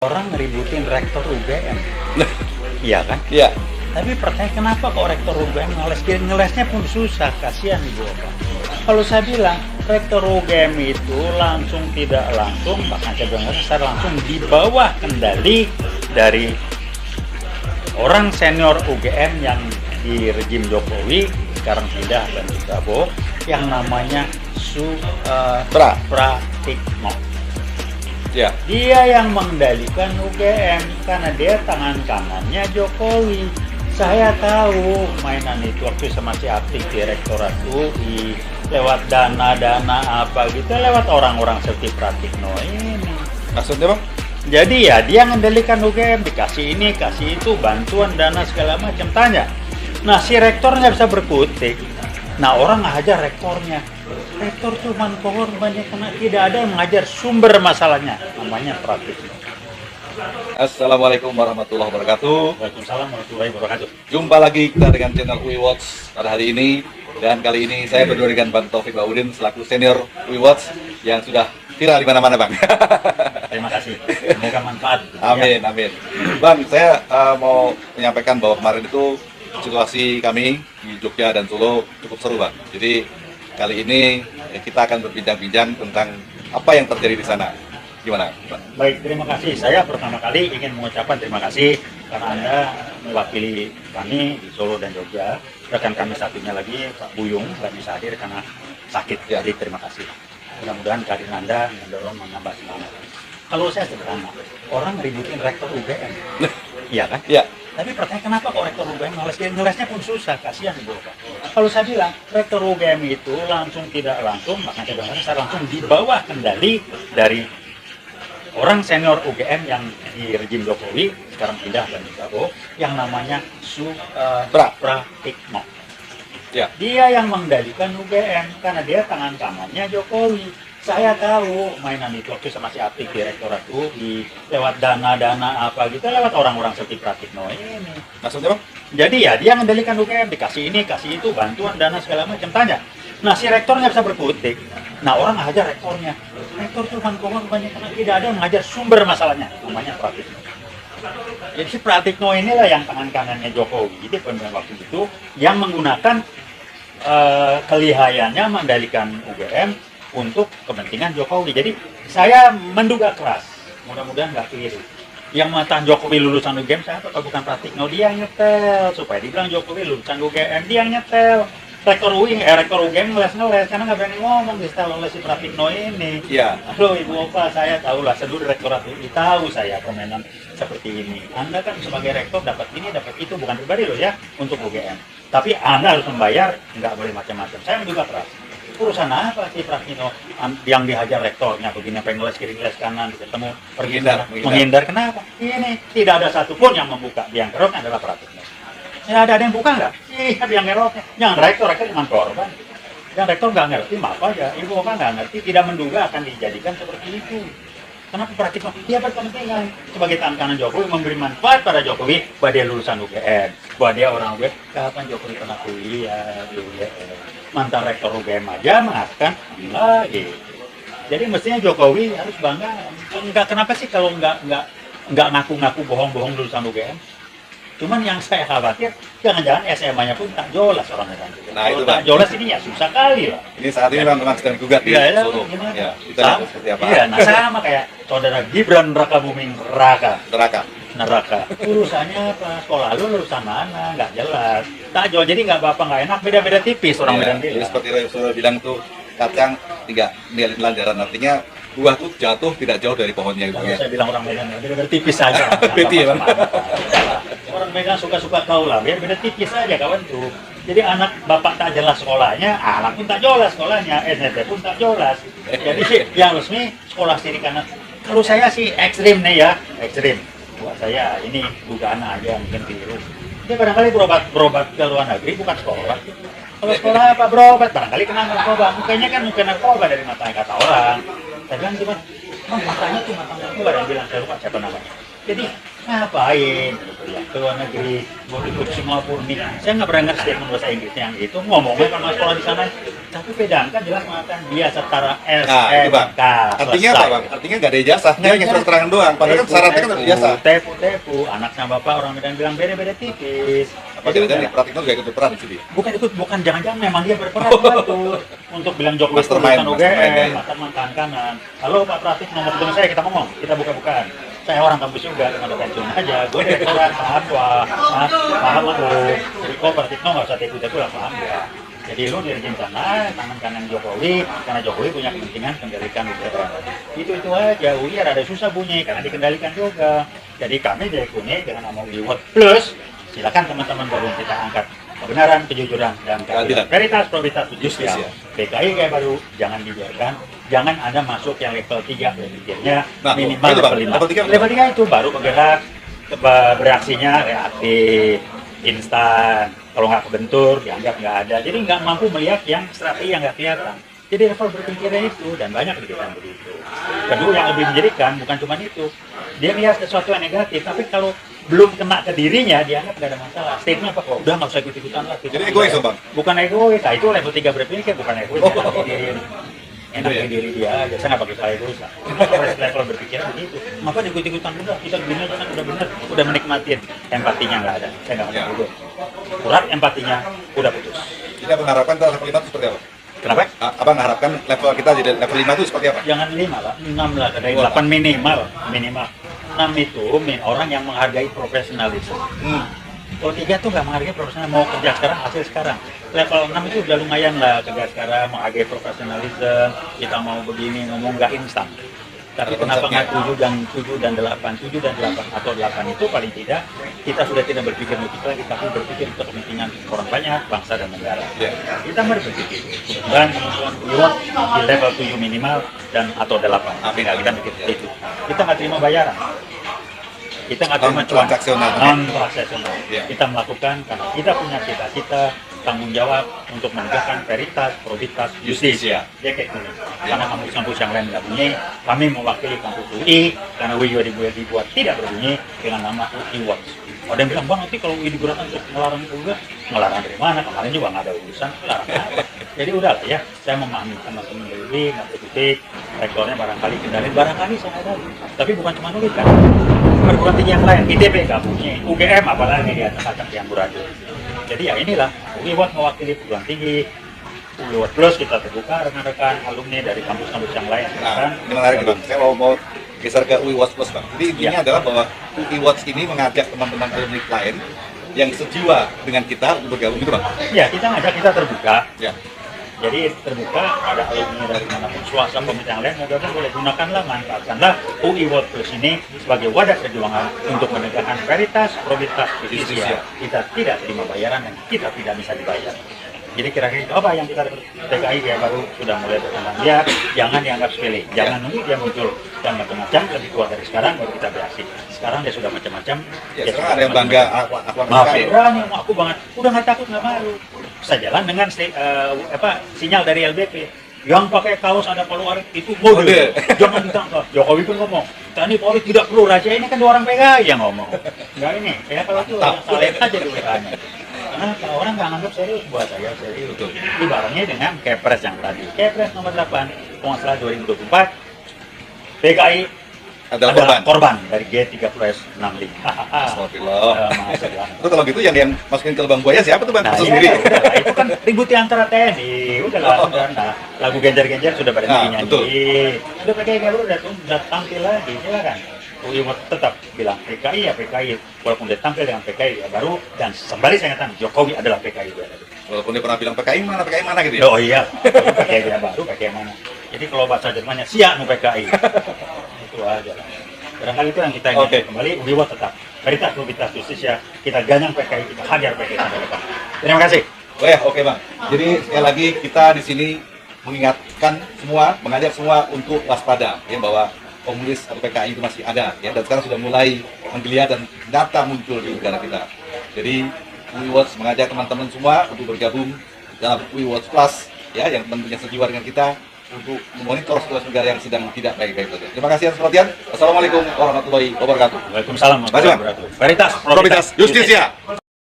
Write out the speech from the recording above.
Orang ngeributin rektor UGM, iya kan? Iya. Tapi pertanyaan kenapa kok rektor UGM ngeles? Ngelesnya pun susah, kasihan ibu bapak. Kalau saya bilang rektor UGM itu langsung tidak langsung, bahkan saya bilang secara langsung di bawah kendali dari orang senior UGM yang di rejim Jokowi sekarang pindah dan bergabung, yang namanya Supratikno. Ya. Dia yang mengendalikan UGM karena dia tangan kanannya Jokowi. Saya tahu mainan itu waktu saya masih aktif di Rektorat UI, lewat dana-dana apa gitu, lewat orang-orang seperti Pratikno ini. Maksudnya bang? Jadi ya dia mengendalikan UGM, dikasih ini, kasih itu, bantuan, dana segala macam. Tanya, nah si rektornya bisa berkutik. Nah orang ngajar rektornya. Rektor cuma korbannya karena tidak ada yang mengajar sumber masalahnya, namanya Pratikno. Assalamualaikum warahmatullahi wabarakatuh. Waalaikumsalam warahmatullahi wabarakatuh. Jumpa lagi kita dengan channel UI Watch pada hari ini. Dan kali ini saya berdua dengan Bang Taufik Baudin selaku senior UI Watch yang sudah viral di mana-mana bang. Terima kasih. Semoga manfaat. Amin, amin. Bang, saya mau menyampaikan bahwa kemarin itu situasi kami di Jogja dan Solo cukup seru bang. Jadi kali ini kita akan berbincang-bincang tentang apa yang terjadi di sana. Gimana, Pak? Baik, terima kasih. Saya pertama kali ingin mengucapkan terima kasih karena Anda mewakili kami di Solo dan Jogja. Rekan kami satunya lagi, Pak Buyung, nggak bisa hadir karena sakit. Ya. Jadi terima kasih. Mudah-mudahan kehadiran Anda mendorong menambah semangat. Kalau saya sederhana, orang ributin rektor UGM, iya kan? Ya. Tapi pertanyaan kenapa kok rektor UGM ngeles? Ngelesnya pun susah, kasihan ibu bapak. Kalau saya bilang rektor UGM itu langsung tidak langsung, bahkan saya bilang secara langsung di bawah kendali dari orang senior UGM yang di rejim Jokowi sekarang pindah dan bergabung, yang namanya Supratikno. Ya. Dia yang mengendalikan UGM karena dia tangan kanannya Jokowi. Saya tahu mainan itu waktu saya masih aktif di Rektorat UI, lewat dana-dana apa gitu, lewat orang-orang seperti Pratikno ini. Maksudnya bang? Jadi ya dia mengendalikan UGM, dikasih ini, kasih itu, bantuan, dana segala macam. Tanya, nah si rektornya bisa berkutik. Nah orang ngajar rektornya. Rektor cuma korbannya karena tidak ada yang mengajar sumber masalahnya, namanya Pratikno. Jadi si Pratikno inilah yang tangan kanannya Jokowi di pemilihan waktu itu, yang menggunakan kelihayannya mengendalikan UGM untuk kepentingan Jokowi. Jadi saya menduga keras, mudah-mudahan nggak keliru. Yang mengatakan Jokowi lulusan UGM, saya tahu bukan Pratikno, dia nyetel supaya dibilang Jokowi lulusan UGM, dia nyetel. Rektor UGM ngeles karena nggak berani ngomong di setel oleh si Pratikno ini. Iya. Aduh ibu bapak, saya tahulah seluruh rektorat UI tahu saya permainan seperti ini. Anda kan sebagai rektor dapat ini dapat itu, bukan pribadi loh ya untuk UGM. Tapi Anda harus membayar, nggak boleh macam-macam. Saya menduga keras. Urusan apa sih Pratikno yang dihajar rektornya begini, pengeles kiri ngeles kanan, ketemu pergi menghindar. Kenapa? Ini tidak ada satupun yang membuka biang keroknya adalah Pratikno. Ya ada yang buka nggak? Iya biang keroknya. Yang rektor cuma korban. Yang rektor nggak ngerti, maaf aja. Ibu bapak nggak ngerti, tidak menduga akan dijadikan seperti itu. Kenapa Pratikno? Dia berkepentingan sebagai tangan kanan Jokowi memberi manfaat pada Jokowi bahwa dia lulusan UGM, bahwa dia orang UGM. Kapan Jokowi pernah kuliah di UGM? Mantan rektor UGM aja mengatakan lagi. Jadi mestinya Jokowi harus bangga. Enggak, kenapa sih kalau nggak ngaku-ngaku bohong-bohong lulusan UGM? Cuman yang saya khawatir, jangan-jangan SMA-nya pun tak jelas orangnya kan. Nah, kalau itu tak jelas ini ya susah kali lah. Ini saat ini memang sedang digugat di Solo. Ya, kita lihat seperti apa. Iya, nah sama kayak saudara Gibran Raka Buming Neraka. Urusannya apa? Sekolah lu lulusan mana? Nggak jelas. Tak jelas, jadi nggak apa-apa, nggak enak. Beda-beda tipis orang Medan Jadi bilang. seperti yang sudah bilang tuh, kacang tidak nilai lanjaran, artinya buah tuh jatuh tidak jauh dari pohonnya gitu Kalau ya. saya bilang orang Medan, beda-beda tipis saja. Beti ya, Bang? Orang Medan suka-suka kau lah, biar beda tipis saja kawan tuh. Jadi anak bapak tak jelas sekolahnya, anak pun tak jelas sekolahnya, SMP pun tak jelas. Jadi sih yang resmi sekolah sendiri karena kalau saya sih ekstrim nih ya, ekstrim. Buat saya ini dugaan aja mungkin keliru. Dia barangkali berobat ke luar negeri bukan sekolah. Kalau sekolah apa berobat barangkali kena narkoba. Mukanya kan muka narkoba dari matanya kata orang. Saya bilang gimana? Matanya tuh mata narkoba, yang bilang saya lupa siapa namanya. Jadi ngapain? kuliah ke luar negeri, gue ikut semua Murni. Saya nggak pernah ngerti statement bahasa Inggrisnya yang itu, ngomongnya kan mas sekolah di sana. Tapi pedangkan jelas mengatakan dia setara Nah, itu bang. SMK. Artinya apa bang? Artinya nggak ada ijazah, dia hanya surat keterangan doang. Padahal kan syaratnya kan ada ijazah. Tepu, anak sama bapak orang Medan bilang beda-beda tipis. Apa jangan-jangan Pratikno juga ikut berperan di sini? Bukan jangan-jangan memang dia berperan tuh untuk bilang Jokowi Mastermind, urusan UGM, mastermind kanan. Halo Pak Pratik, nomor ketemu saya, kita ngomong, kita buka-bukaan. Saya orang kampus juga, ada pensiun aja. Gue direktorat, paham gua, paham aku. Jadi kok Pratikno nggak usah tepu-tepu lah, paham gua. Jadi lu dirjen sana, tangan kanan Jokowi, karena Jokowi punya kepentingan kendalikan UGM. Itu aja, UI ada susah bunyi, karena dikendalikan juga. Jadi kami direkuni dengan nama UI Plus. Silakan teman-teman baru kita angkat kebenaran, kejujuran, dan keadilan. Veritas, probabilitas, justisia. PKI kayak baru jangan dibiarkan, jangan Anda masuk yang level 3 berpikirnya minimal level 5. Level 3 itu baru bergerak, bereaksinya reaktif, instan. Kalau nggak kebentur, dianggap nggak ada. Jadi nggak mampu melihat yang strategi yang nggak kelihatan. Jadi level berpikirnya itu, dan banyak kegiatan begitu. Kedua yang lebih menjadikan bukan cuma itu, dia lihat sesuatu yang negatif, tapi kalau belum kena ke dirinya, dia anggap nggak ada masalah. Statement apa kok? Udah nggak usah ikut-ikutan lah. Jadi egois bang? Bukan egois, nah, itu level 3 berpikir, bukan egois. Enak di diri dia aja, saya nggak pakai saya egois lah. Level berpikir begitu. Maka ikut-ikutan udah, kita gini aja kan udah bener, udah menikmatin. Empatinya nggak ada, saya nggak ada dulu. Kurang empatinya, udah putus. Jadi apa mengharapkan level 5 itu seperti apa? Kenapa? Abang mengharapkan level kita jadi level 5 itu seperti apa? Jangan 5 lah, 6 lah, dari 8 minimal. 6 itu orang yang menghargai profesionalisme. Kalau 3 tuh nggak menghargai profesional, mau kerja sekarang, hasil sekarang. Level 6 itu udah lumayan lah, kerja sekarang, menghargai profesionalisme, kita mau begini, ngomong nggak instan. Tapi kenapa nggak 7 dan 8 atau 8 itu paling tidak kita sudah tidak berpikir untuk lagi, tapi berpikir untuk kepentingan orang banyak, bangsa dan negara. Kita berpikir dan teman-teman di level 7 minimal dan atau 8. Tapi nggak kita pikir itu. Kita nggak terima bayaran. Kita nggak terima cuan non-transaksional. Kita melakukan karena kita punya cita-cita, tanggung jawab untuk menegakkan veritas, probabilitas, justisia. Ya kayak gini. Karena kampus-kampus yang lain nggak bunyi, kami mewakili kampus UI karena UI dibuat tidak berbunyi dengan nama UI Watch. Ada yang bilang, bang nanti kalau UI digunakan untuk melarang itu juga, melarang dari mana? Kemarin juga nggak ada urusan, melarang apa? Jadi udah lah ya, saya memahami teman-teman dari UI, nggak kritik, rektornya barangkali kendalin, barangkali saya ada. Tapi bukan cuma nulis kan, perguruan tinggi yang lain, ITB nggak punya, UGM apalagi di atas acak yang beradu. Jadi ya inilah, UI Watch mewakili perguruan tinggi, UI Watch Plus kita terbuka rekan-rekan alumni dari kampus-kampus yang lain. Nah, ini menarik bang, saya mau geser ke UI Watch Plus bang. Jadi intinya adalah bahwa UI Watch ini mengajak teman-teman alumni lain yang sejiwa dengan kita untuk bergabung gitu bang? Ya, kita ngajak, kita terbuka. Ya. Jadi terbuka, ada alumni dari manapun, swasta, pemerintah yang lain, mudah-mudahan boleh gunakanlah, manfaatkanlah UI Watch Plus ini sebagai wadah perjuangan untuk menegakkan veritas, probabilitas, justisia. Kita tidak terima bayaran dan kita tidak bisa dibayar. Jadi kira-kira itu apa yang kita TKI ya baru sudah mulai berkembang. Ya, jangan dianggap sepele, jangan nunggu dia muncul dan macam-macam, lebih kuat dari sekarang baru kita bereaksi. Sekarang dia sudah macam-macam. Ya, sekarang ada yang bangga, aku berani, aku banget, udah nggak takut nggak malu. Saya jalan dengan sinyal dari LBP. Yang pakai kaos ada Polri itu mode, jangan ditangkap. Jokowi pun ngomong, tadi Polri tidak perlu raja, ini kan 2 orang PKI yang ngomong. Enggak ini, saya kalau itu salib aja di WA-nya. Karena kalau orang nggak nganggap serius, buat saya serius. Ibaratnya dengan Kepres yang tadi. Kepres nomor 8, kalau nggak salah 2024, PKI adalah korban dari G30S65. Itu kalau gitu yang masukin ke lubang buaya siapa tuh bang? Nah, sendiri. Udahlah, itu kan ribut antara TNI. Udahlah. Nah, lagu genjer-genjer sudah pada nyanyi. Udah PKI udah tampil lagi, silakan. UI tetap bilang PKI ya PKI, walaupun dia tampil dengan PKI ya baru, dan sembari saya katakan Jokowi adalah PKI dia. Walaupun dia pernah bilang PKI mana gitu ya? Oh iya, PKI dia baru, PKI mana? Jadi kalau bahasa Jermannya siap nu PKI. Itu aja. Barangkali itu yang kita ingin kembali. UI tetap veritas, probabilitas, justisia, kita ganyang PKI, kita hajar PKI sampai depan. Terima kasih. Oke bang. Jadi sekali lagi kita di sini mengingatkan semua, mengajak semua untuk waspada ya bahwa komunis atau PKI itu masih ada ya, dan sekarang sudah mulai menggeliat dan data muncul di negara kita. Jadi UI Watch mengajak teman-teman semua untuk bergabung dalam UI Watch Plus ya, yang tentunya sejiwa dengan kita untuk memonitor situasi negara yang sedang tidak baik-baik saja. Terima kasih atas perhatian. Assalamualaikum warahmatullahi wabarakatuh. Waalaikumsalam Terima kasih, Bang. warahmatullahi wabarakatuh. Veritas, Probitas Justisia.